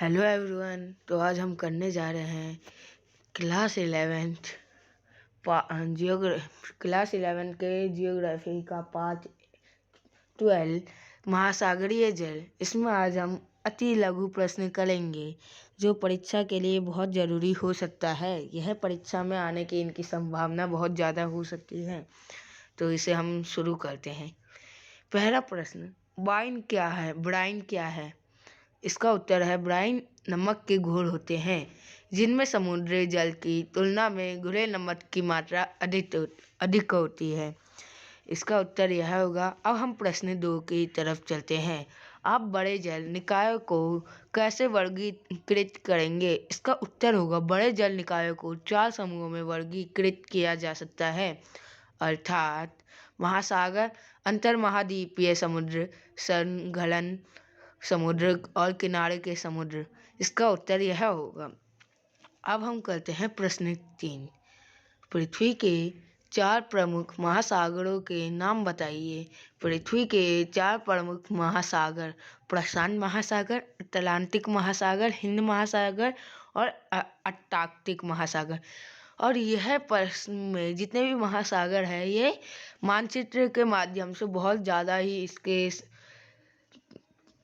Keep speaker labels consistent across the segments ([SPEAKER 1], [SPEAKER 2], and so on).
[SPEAKER 1] Hello everyone. तो आज हम करने जा रहे हैं क्लास 11th के जियोग्राफी का पार्ट 12 महासागरीय जल। इसमें आज हम अति लघु प्रश्न करेंगे जो परीक्षा के लिए बहुत ज़रूरी हो सकता है। यह परीक्षा में आने की इनकी संभावना बहुत ज़्यादा हो सकती है। तो इसे हम शुरू करते हैं। पहला प्रश्न, ब्राइन क्या है? इसका उत्तर है ब्राइन नमक के घोल होते हैं जिनमें समुद्री जल की तुलना में घुले नमक की मात्रा अधिक होती है। इसका उत्तर यह होगा। अब हम प्रश्न 2 की तरफ चलते हैं। आप बड़े जल निकायों को कैसे वर्गीकृत करेंगे? इसका उत्तर होगा बड़े जल निकायों को 4 समूहों में वर्गीकृत किया जा सकता है, अर्थात महासागर, अंतर्महाद्वीपीय समुद्र, संलग्न समुद्र और किनारे के समुद्र। इसका उत्तर यह होगा। अब हम करते हैं प्रश्न 3। पृथ्वी के 4 प्रमुख महासागरों के नाम बताइए। पृथ्वी के 4 प्रमुख महासागर प्रशांत महासागर, अटलांटिक महासागर, हिंद महासागर और अंटार्कटिक महासागर। और यह प्रश्न में जितने भी महासागर हैं ये मानचित्र के माध्यम से बहुत ज़्यादा ही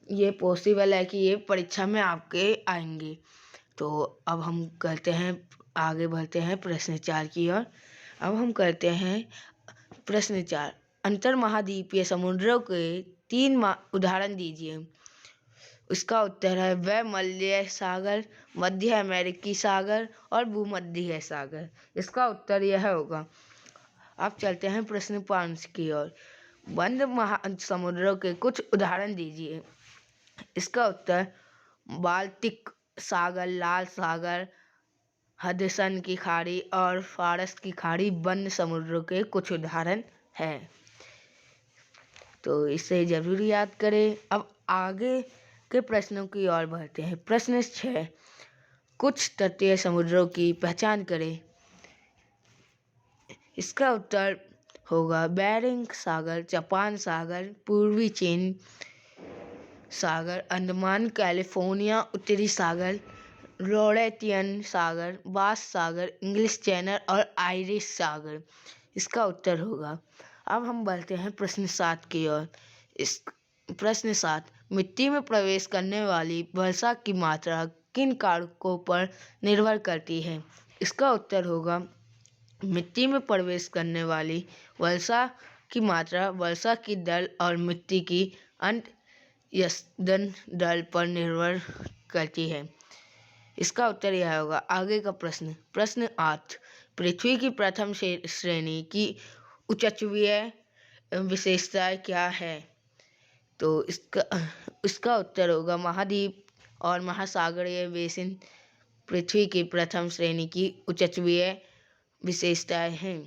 [SPEAKER 1] ये पॉसिबल है कि ये परीक्षा में आपके आएंगे। तो अब हम करते हैं, आगे बढ़ते हैं प्रश्न 4 की ओर। अब हम करते हैं प्रश्न 4। अंतर्महाद्वीपीय समुद्रों के 3 उदाहरण दीजिए। इसका उत्तर है भूमध्य सागर, मध्य अमेरिकी सागर और भूमध्य सागर। इसका उत्तर यह होगा। अब चलते हैं प्रश्न 5 की ओर। बंद महासमुद्रों के कुछ उदाहरण दीजिए। इसका उत्तर बाल्टिक सागर, लाल सागर, हडसन की खाड़ी और फारस की खाड़ी बंद समुद्रों के कुछ उदाहरण हैं। तो इसे जरूर याद करें। अब आगे के प्रश्नों की ओर बढ़ते हैं। प्रश्न 6। कुछ तटीय समुद्रों की पहचान करें। इसका उत्तर होगा बेरिंग सागर, जापान सागर, पूर्वी चीन सागर, अंडमान कैलिफोर्निया उत्तरी सागर, लॉरेटियन सागर, बास सागर, इंग्लिश चैनल और आयरिश सागर। इसका उत्तर होगा। अब हम बढ़ते हैं प्रश्न 7 की ओर। इस प्रश्न 7। मिट्टी में प्रवेश करने वाली वर्षा की मात्रा किन कारकों पर निर्भर करती है? इसका उत्तर होगा मिट्टी में प्रवेश करने वाली वर्षा की मात्रा वर्षा की दर और मिट्टी की अंतर्यंदन दर पर निर्भर करती है। इसका उत्तर यह होगा। आगे का प्रश्न 8। पृथ्वी की प्रथम श्रेणी की उचचवीय विशेषताएं क्या है? तो इसका उत्तर होगा महाद्वीप और महासागरीय बेसिन पृथ्वी की प्रथम श्रेणी की उचचवीय विशेषताएं हैं।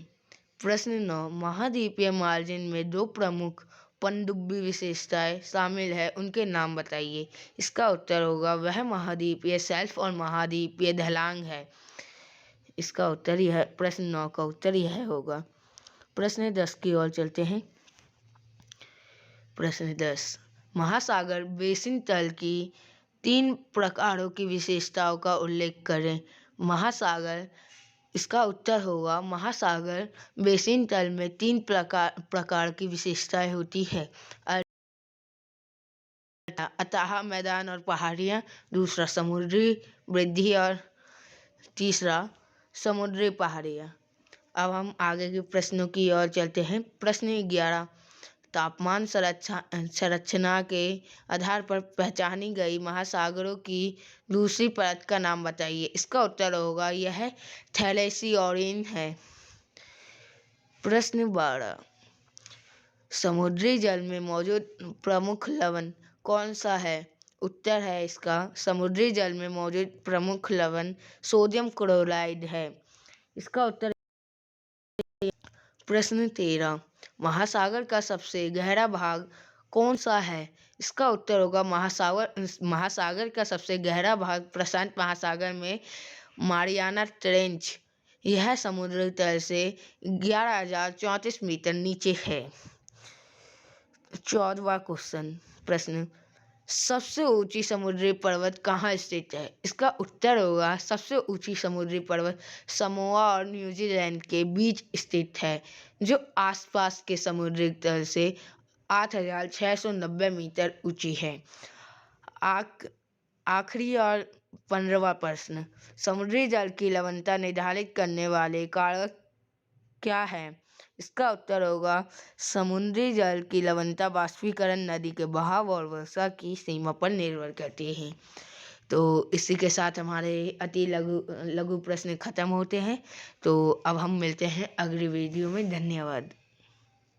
[SPEAKER 1] प्रश्न 9। महाद्वीपीय मार्जिन में 2 प्रमुख पनडुब्बी विशेषताएं शामिल है, उनके नाम बताइए। इसका उत्तर होगा वह महाद्वीपीय शेल्फ और महाद्वीपीय ढलान है। इसका उत्तर यह प्रश्न 9 का उत्तर यह होगा। प्रश्न 10 की ओर चलते हैं। प्रश्न 10। महासागर बेसिन तल की 3 प्रकारों की विशेषताओं का उल्लेख करें। महासागर इसका उत्तर होगा महासागर बेसिन तल में 3 प्रकार की विशेषताएं होती है, अथाह मैदान और पहाड़ियाँ, दूसरा समुद्री वृद्धि और तीसरा समुद्री पहाड़ियाँ। अब हम आगे के प्रश्नों की ओर चलते हैं। प्रश्न 11। तापमान संरचना के आधार पर पहचानी गई महासागरों की दूसरी परत का नाम बताइए। इसका उत्तर होगा यह थैलेसियोरीन है। प्रश्न 12। समुद्री जल में मौजूद प्रमुख लवण कौन सा है? उत्तर है इसका समुद्री जल में मौजूद प्रमुख लवण सोडियम क्लोराइड है। इसका उत्तर। प्रश्न 13। महासागर का सबसे गहरा भाग कौन सा है? इसका उत्तर होगा महासागर का सबसे गहरा भाग प्रशांत महासागर में मारियाना ट्रेंच। यह समुद्र तल से 11,034 मीटर नीचे है। 14वां प्रश्न। सबसे ऊंची समुद्री पर्वत कहाँ स्थित है? इसका उत्तर होगा सबसे ऊंची समुद्री पर्वत समोआ और न्यूजीलैंड के बीच स्थित है, जो आसपास के समुद्री तल से 8,690 मीटर ऊंची है। आखिरी और 15वां प्रश्न, समुद्री जल की लवणता निर्धारित करने वाले कारक क्या है? इसका उत्तर होगा समुद्री जल की लवणता वाष्पीकरण, नदी के बहाव और वर्षा की सीमा पर निर्भर करती है। तो इसी के साथ हमारे अति लघु प्रश्न खत्म होते हैं। तो अब हम मिलते हैं अगली वीडियो में। धन्यवाद।